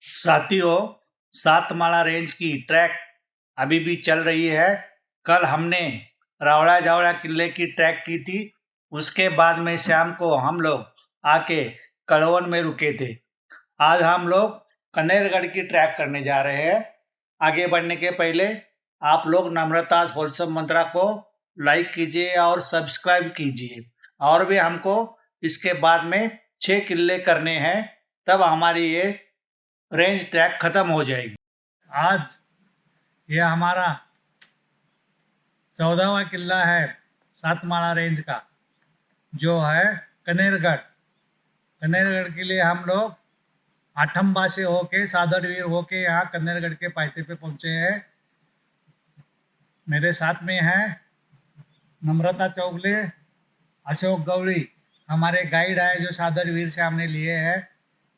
साथियों, सातमाला रेंज की ट्रैक अभी भी चल रही है। कल हमने रावड़ा जावड़ा किले की ट्रैक की थी। उसके बाद में शाम को हम लोग आके कड़वन में रुके थे। आज हम लोग कनेरगढ़ की ट्रैक करने जा रहे हैं। आगे बढ़ने के पहले आप लोग नम्रता होलसम मंत्रा को लाइक कीजिए और सब्सक्राइब कीजिए। और भी हमको इसके बाद में 6 किले करने हैं, तब हमारी ये रेंज ट्रैक खत्म हो जाएगी। आज ये हमारा 14वां किला है सातमाला रेंज का, जो है कनेरगढ़। कनेरगढ़ के लिए हम लोग आठंबा से होके सादरवीर होके यहाँ कनेरगढ़ के पायते पे पहुंचे हैं। मेरे साथ में है नम्रता चौगले, अशोक गौड़ी हमारे गाइड है जो सादरवीर से हमने लिए हैं।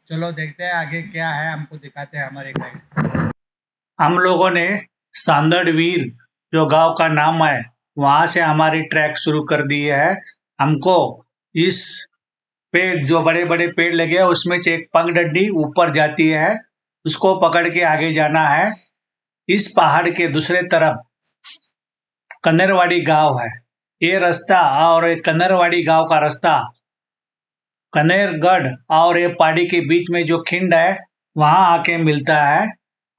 चलो देखते हैं आगे क्या है, हमको दिखाते हैं हमारे गाइड। हम लोगों ने सांदड़वीर जो गांव का नाम है वहां से हमारी ट्रैक शुरू कर दी है। हमको इस पेड़ जो बड़े बड़े पेड़ लगे हैं उसमें से एक पगडंडी ऊपर जाती है, उसको पकड़ के आगे जाना है। इस पहाड़ के दूसरे तरफ कनेरवाड़ी गांव है। ये रास्ता और ये कनेरवाड़ी गांव का रास्ता कनेरगढ़ और ये पहाड़ी के बीच में जो खिंड है वहां आके मिलता है।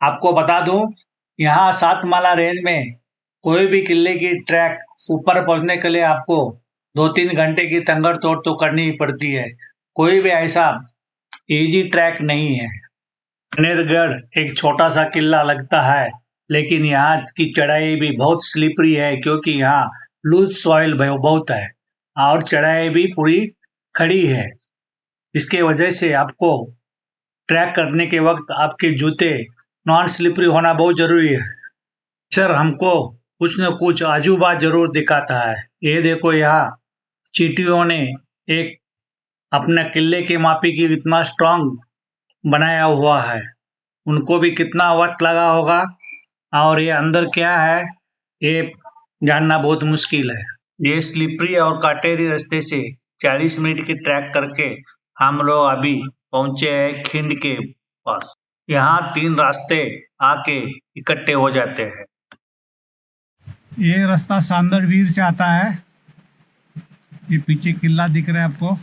आपको बता दूं, यहाँ सातमाला रेंज में कोई भी किले की ट्रैक ऊपर पहुंचने के लिए आपको 2-3 घंटे की तंगड़ तोड़ तो करनी ही पड़ती है। कोई भी ऐसा इजी ट्रैक नहीं है। कनेरगढ़ एक छोटा सा किला लगता है, लेकिन यहाँ की चढ़ाई भी बहुत स्लिपरी है क्योंकि यहाँ लूज सॉइल बहुत है और चढ़ाई भी पूरी खड़ी है। इसके वजह से आपको ट्रैक करने के वक्त आपके जूते नॉन स्लिपरी होना बहुत जरूरी है। सर हमको कुछ न कुछ अजूबा जरूर दिखाता है। ये देखो, यहाँ चींटियों ने एक अपने किले के मापी की इतना स्ट्रांग बनाया हुआ है। उनको भी कितना वक्त लगा होगा और ये अंदर क्या है ये जानना बहुत मुश्किल है। ये स्लिपरी और काटेरी रास्ते से 40 मिनट की ट्रैक करके हम लोग अभी पहुंचे हैं खिंड के पास। यहाँ 3 रास्ते आके इकट्ठे हो जाते हैं। ये रास्ता सांदड़वीर से आता है। ये पीछे किला दिख रहा है आपको,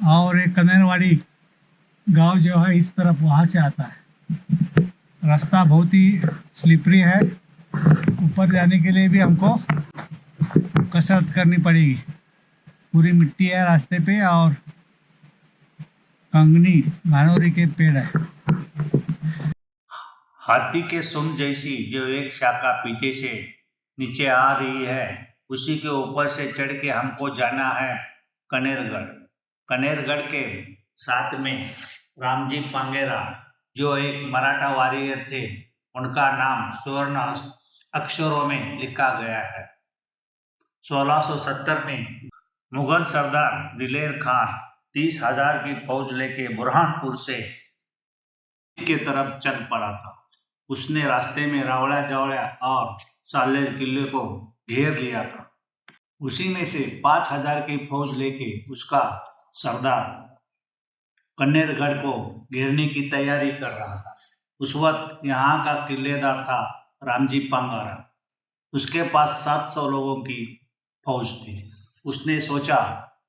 और एक कनेरवाड़ी गांव जो है इस तरफ वहां से आता है। रास्ता बहुत ही स्लिपरी है। ऊपर जाने के लिए भी हमको कसरत करनी पड़ेगी। पूरी मिट्टी है रास्ते पे और कंगनी घानोरी के पेड़ है। हाथी के सूंड जैसी जो एक शाखा पीछे से नीचे आ रही है, उसी के ऊपर से चढ़ के हमको जाना है कनेरगढ़। कनेरगढ़ के साथ में रामजी पांगेरा जो एक मराठा वॉरियर थे, उनका नाम स्वर्ण अक्षरों में लिखा गया है। 1670 में मुगल सरदार दिलेर खान 30,000 की फौज लेके बुरहानपुर से की तरफ चल पड़ा था। उसने रास्ते में रावड़ा जावड़ा और सालेर किले को घेर लिया था। उसी में से 5,000 की फौज लेके उसका सरदार कनेरगढ़ को घेरने की तैयारी कर रहा था। उस वक्त यहाँ का किलेदार था रामजी पांगारा। उसके पास 700 लोगों की फौज थी। उसने सोचा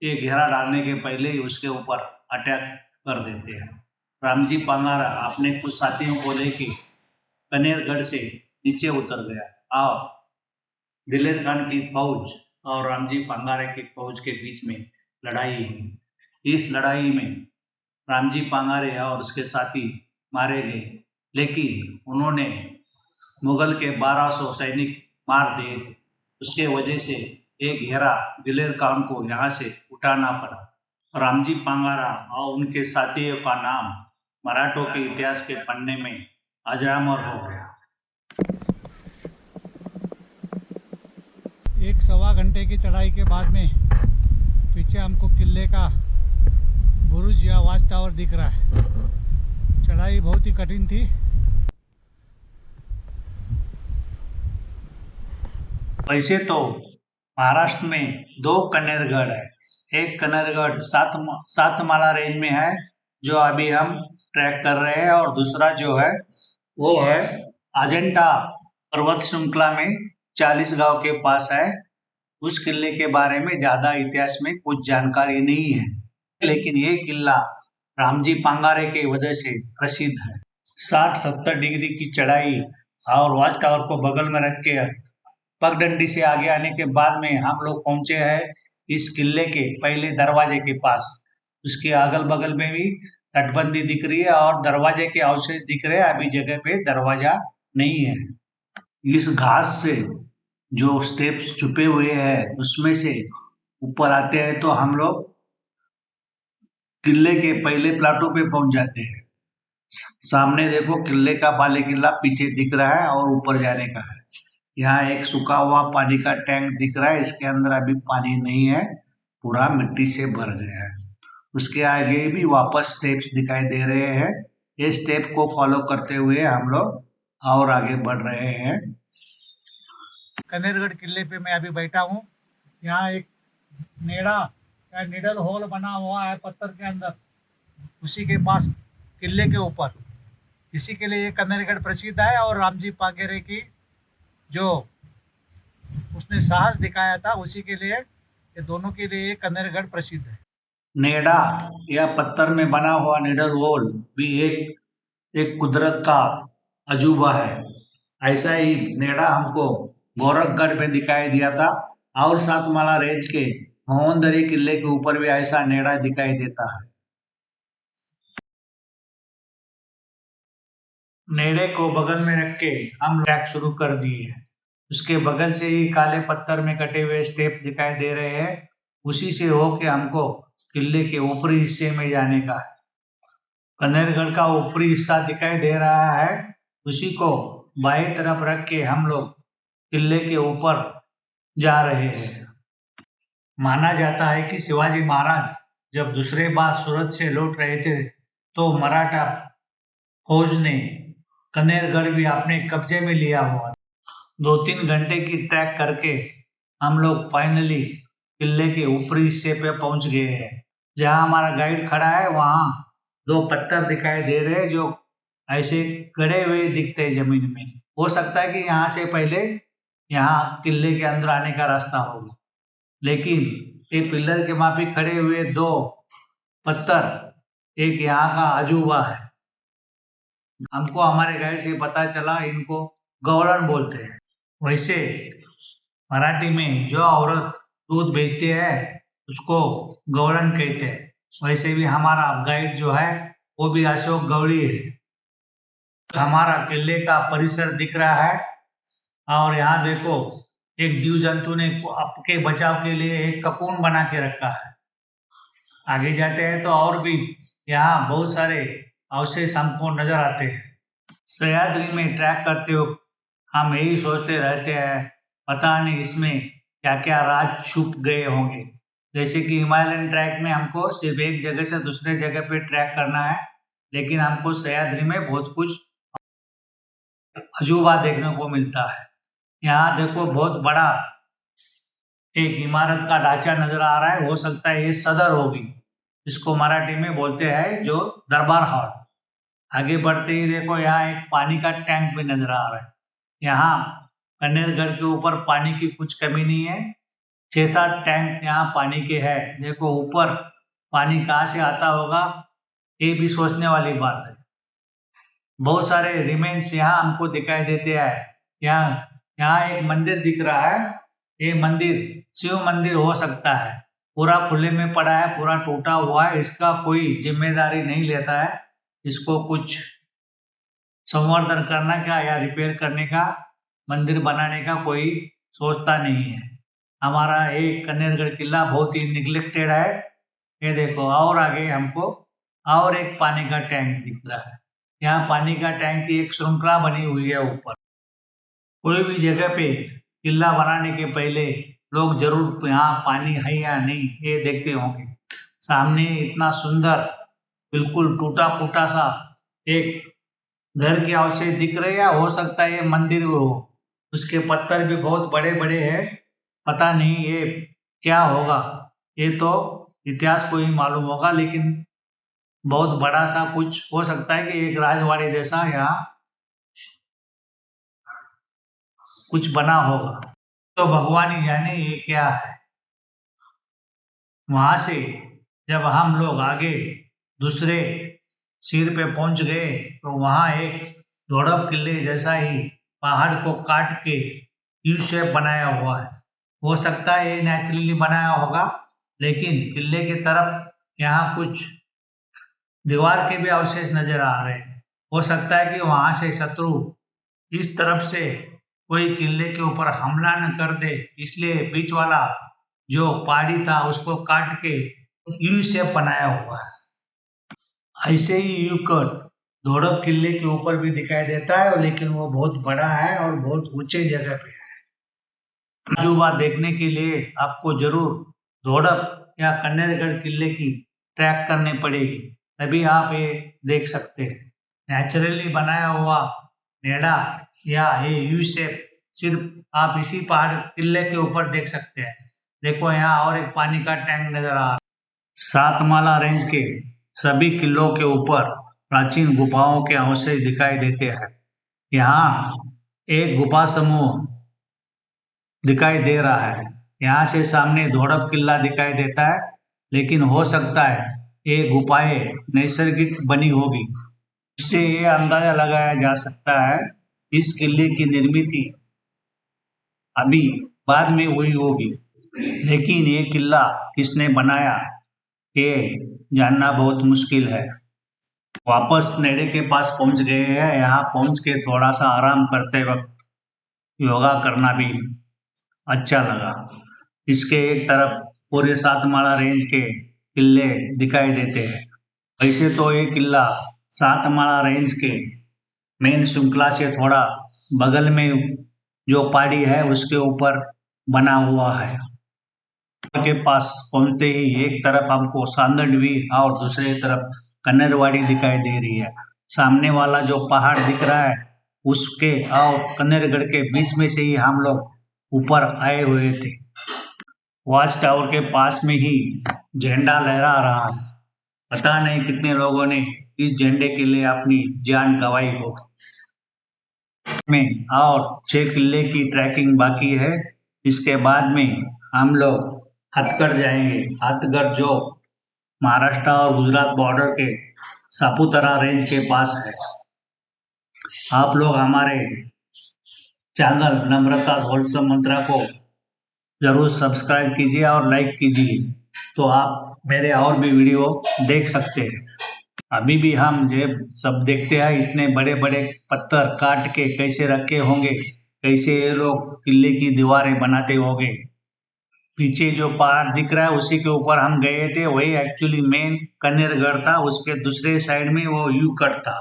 ये घेरा डालने के पहले ही उसके ऊपर अटैक कर देते हैं। रामजी पांगारा अपने कुछ साथियों को लेके कनेरगढ़ से नीचे उतर गया और दिलेर खान की फौज और रामजी पांगारे की फौज के बीच में लड़ाई हुई। इस लड़ाई में रामजी पांगारे और उसके साथी मारे गए, लेकिन उन्होंने मुगल के 1200 सैनिक मार दिए थे। उसके वजह से एक घेरा दिलेर खान को यहाँ से उठाना पड़ा। रामजी पांगारा और उनके साथियों का नाम मराठों के इतिहास के पन्ने में अजरामर हो गया। 1-1.25 घंटे की चढ़ाई के बाद में पीछे हमको किले का बुरुज या वाच टावर दिख रहा है। चढ़ाई बहुत ही कठिन थी। वैसे तो महाराष्ट्र में 2 कनेरगढ़ है, एक कनरगढ़ सात माला रेंज में है जो अभी हम ट्रैक कर रहे हैं, और दूसरा जो है वो है अजंता पर्वत श्रृंखला में 40 गांव के पास है। उस किले के बारे में ज्यादा इतिहास में कुछ जानकारी नहीं है, लेकिन ये किला रामजी पांगारे की वजह से प्रसिद्ध है। 60-70 डिग्री की चढ़ाई और वॉच टावर को बगल में रख के पगडंडी से आगे आने के बाद में हम लोग पहुंचे हैं इस किले के पहले दरवाजे के पास। उसके अगल बगल में भी तटबंदी दिख रही है और दरवाजे के अवशेष दिख रहे हैं। अभी जगह पे दरवाजा नहीं है। इस घास से जो स्टेप्स छुपे हुए हैं उसमें से ऊपर आते हैं तो हम लोग किले के पहले प्लाटो पे पहुंच जाते हैं। सामने देखो किले का बाले किला पीछे दिख रहा है और ऊपर जाने का है। यहाँ एक सूखा हुआ पानी का टैंक दिख रहा है, इसके अंदर अभी पानी नहीं है, पूरा मिट्टी से भर गया है। उसके आगे भी वापस स्टेप्स दिखाई दे रहे हैं। ये स्टेप को फॉलो करते हुए हम लोग और आगे बढ़ रहे हैं। कनेरगढ़ किले पे मैं अभी बैठा हूँ। यहाँ एक नेड़ा या निडल होल बना हुआ है पत्थर के अंदर, उसी के पास किले के ऊपर। इसी के लिए ये कनेरगढ़ प्रसिद्ध है, और रामजी पांगेरे की जो उसने साहस दिखाया था उसी के लिए, ये दोनों के लिए कनेरगढ़ प्रसिद्ध है। नेड़ा या पत्थर में बना हुआ निडल होल भी एक कुदरत का अजूबा है। ऐसा ही नेड़ा हमको गोरखगढ़ में दिखाई दिया था, और सातमाला रेंज के मोहनदरी किले के ऊपर भी ऐसा नेड़ा दिखाई देता है। नेड़े को बगल में रख के हम ट्रैक शुरू कर दिए हैं। उसके बगल से ही काले पत्थर में कटे हुए स्टेप दिखाई दे रहे हैं। उसी से होके हमको किले के ऊपरी हिस्से में जाने का है। कनेरगढ़ का ऊपरी हिस्सा दिखाई दे रहा है, उसी को बाएं तरफ रख के हम लोग किले के ऊपर जा रहे हैं। माना जाता है कि शिवाजी महाराज जब दूसरे बार सूरत से लौट रहे थे तो मराठा फौज ने कनेरगढ़ भी अपने कब्जे में लिया हुआ। 2-3 घंटे की ट्रैक करके हम लोग फाइनली किले के ऊपरी हिस्से पे पहुंच गए हैं। जहां हमारा गाइड खड़ा है वहां 2 पत्थर दिखाई दे रहे हैं जो ऐसे गड़े हुए दिखते हैं जमीन में। हो सकता है कि यहाँ से पहले यहाँ किले के अंदर आने का रास्ता होगा, लेकिन ये पिलर के माफी खड़े हुए 2 पत्थर एक यहाँ का अजूबा है। हमको हमारे गाइड से पता चला इनको गौड़न बोलते हैं। वैसे मराठी में जो औरत दूध बेचती है उसको गौड़न कहते हैं। वैसे भी हमारा गाइड जो है वो भी अशोक गौड़ी है। हमारा किले का परिसर दिख रहा है, और यहाँ देखो एक जीव जंतु ने आपके बचाव के लिए एक ककून बना के रखा है। आगे जाते हैं तो और भी यहाँ बहुत सारे अवशेष हमको नजर आते हैं। सह्याद्री में ट्रैक करते हो हम यही सोचते रहते हैं, पता नहीं इसमें क्या क्या राज छुप गए होंगे। जैसे कि हिमालयन ट्रैक में हमको सिर्फ एक जगह से दूसरे जगह पे ट्रैक करना है, लेकिन हमको सह्याद्री में बहुत कुछ अजूबा देखने को मिलता है। यहाँ देखो बहुत बड़ा एक इमारत का ढांचा नजर आ रहा है, हो सकता है ये सदर होगी। इसको मराठी में बोलते हैं जो दरबार हॉल। आगे बढ़ते ही देखो यहाँ एक पानी का टैंक भी नजर आ रहा है। यहाँ कनेरगढ़ के ऊपर पानी की कुछ कमी नहीं है। 6-7 टैंक यहाँ पानी के हैं। देखो ऊपर पानी कहाँ से आता होगा, ये भी सोचने वाली बात है। बहुत सारे रिमेन्स यहाँ हमको दिखाई देते हैं। यहाँ एक मंदिर दिख रहा है। ये मंदिर शिव मंदिर हो सकता है। पूरा खुले में पड़ा है, पूरा टूटा हुआ है। इसका कोई जिम्मेदारी नहीं लेता है। इसको कुछ संवर्धन करना का या रिपेयर करने का, मंदिर बनाने का कोई सोचता नहीं है। हमारा एक कनेरगढ़ किला बहुत ही निग्लेक्टेड है। ये देखो और आगे हमको और एक पानी का टैंक दिख रहा है। यहाँ पानी का टैंक की एक श्रृंखला बनी हुई है ऊपर। कोई भी जगह पे किला बनाने के पहले लोग जरूर यहाँ पानी है या नहीं ये देखते होंगे। सामने इतना सुंदर बिल्कुल टूटा फूटा सा एक घर के अवशेष दिख रहे हैं, हो सकता है ये मंदिर हो। उसके पत्थर भी बहुत बड़े बड़े हैं, पता नहीं ये क्या होगा। ये तो इतिहास को ही मालूम होगा, लेकिन बहुत बड़ा सा कुछ हो सकता है कि एक राजवाड़ी जैसा यहाँ कुछ बना होगा। तो भगवान ही जाने ये क्या है। वहां से जब हम लोग आगे दूसरे सिर पे पहुंच गए तो वहां एक धोड़प किले जैसा ही पहाड़ को काट के यू शेप बनाया हुआ है। हो सकता है ये नेचुरली बनाया होगा, लेकिन किले की तरफ यहाँ कुछ दीवार के भी अवशेष नजर आ रहे हैं। हो सकता है कि वहां से शत्रु इस तरफ से कोई किले के ऊपर हमला न कर दे, इसलिए बीच वाला जो पहाड़ी था उसको काट के यू शेप बनाया हुआ है। ऐसे ही यू कट धोड़प किले के ऊपर भी दिखाई देता है, लेकिन वो बहुत बड़ा है और बहुत ऊंचे जगह पे है। अजूबा देखने के लिए आपको जरूर धोड़प या कन्नेरगढ़ किले की ट्रैक करनी पड़ेगी, तभी आप ये देख सकते हैं। नेचुरली बनाया हुआ नेड़ा या ये यू शेप सिर्फ आप इसी पहाड़ किले के ऊपर देख सकते हैं। देखो यहाँ और एक पानी का टैंक नजर आ रहा है। सातमाला रेंज के सभी किलों के ऊपर प्राचीन गुफाओं के अवशेष दिखाई देते हैं। यहाँ एक गुफा समूह दिखाई दे रहा है। यहाँ से सामने धोड़प किला दिखाई देता है, लेकिन हो सकता है ये गुफाएं नैसर्गिक बनी होगी। इससे ये अंदाजा लगाया जा सकता है इस किले की निर्मित अभी बाद में हुई होगी, लेकिन ये किला किसने बनाया ये जानना बहुत मुश्किल है। वापस नेड़े के पास पहुंच गए हैं। यहाँ पहुंच के थोड़ा सा आराम करते वक्त योगा करना भी अच्छा लगा। इसके एक तरफ पूरे सातमाला रेंज के किले दिखाई देते हैं। वैसे तो ये किला सातमाला रेंज के मेन श्रृंखला से थोड़ा बगल में जो पहाड़ी है उसके ऊपर बना हुआ है। के पास पहुंचते ही एक तरफ हमको सांदड़वी और दूसरी तरफ कन्नरवाड़ी दिखाई दे रही है। सामने वाला जो पहाड़ दिख रहा है उसके और कन्नरगढ़ के बीच में से ही हम लोग ऊपर आए हुए थे। वॉच टावर के पास में ही झंडा लहरा रहा है। पता नहीं कितने लोगों ने इस झंडे के लिए अपनी जान गंवाई हो। में और 6 किले की ट्रैकिंग बाकी है। इसके बाद में हम लोग हथगढ़ जाएंगे। हथगढ़ जो महाराष्ट्र और गुजरात बॉर्डर के सापुतारा रेंज के पास है। आप लोग हमारे चैनल नम्रता होलसम मंत्रा को जरूर सब्सक्राइब कीजिए और लाइक कीजिए, तो आप मेरे और भी वीडियो देख सकते हैं। अभी भी हम ये सब देखते हैं, इतने बड़े बड़े पत्थर काट के कैसे रखे होंगे, कैसे ये लोग किले की दीवारें बनाते होंगे। पीछे जो पहाड़ दिख रहा है उसी के ऊपर हम गए थे, वही एक्चुअली मेन कन्नेरगढ़ था। उसके दूसरे साइड में वो यू कट था।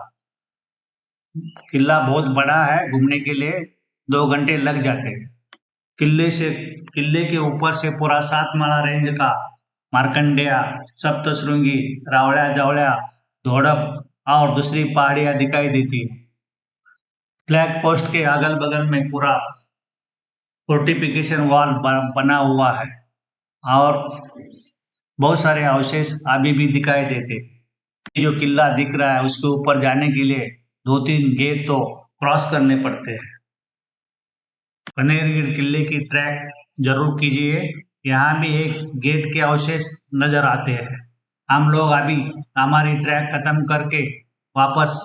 किला बहुत बड़ा है, घूमने के लिए 2 घंटे लग जाते हैं। किले के ऊपर से पूरा सातमाला रेंज का मार्कंडेया, सप्तशृंगी, रावड़ा जावड़ा, धोड़प और दूसरी पहाड़ियां दिखाई देती है। फ्लैग पोस्ट के अगल बगल में पूरा फोर्टिफिकेशन वॉल बना हुआ है और बहुत सारे अवशेष अभी भी दिखाई देते। जो किला दिख रहा है उसके ऊपर जाने के लिए 2-3 गेट तो क्रॉस करने पड़ते हैं। कन्नेरगढ़ किले की ट्रैक जरूर कीजिए। यहाँ भी एक गेट के अवशेष नजर आते हैं। हम लोग अभी हमारी ट्रैक खत्म करके वापस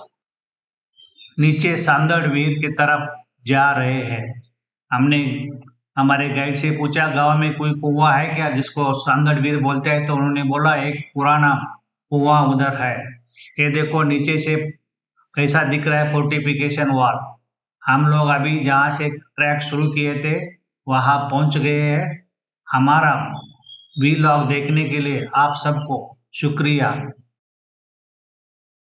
नीचे सांदड़ वीर की तरफ जा रहे हैं। हमने हमारे गाइड से पूछा गांव में कोई कुआं है क्या जिसको सांदड़ वीर बोलते हैं, तो उन्होंने बोला एक पुराना कुआं उधर है। ये देखो नीचे से कैसा दिख रहा है फोर्टिफिकेशन वॉल। हम लोग अभी जहाँ से ट्रैक शुरू किए थे वहां पहुंच गए हैं। हमारा वीलॉग देखने के लिए आप सबको शुक्रिया।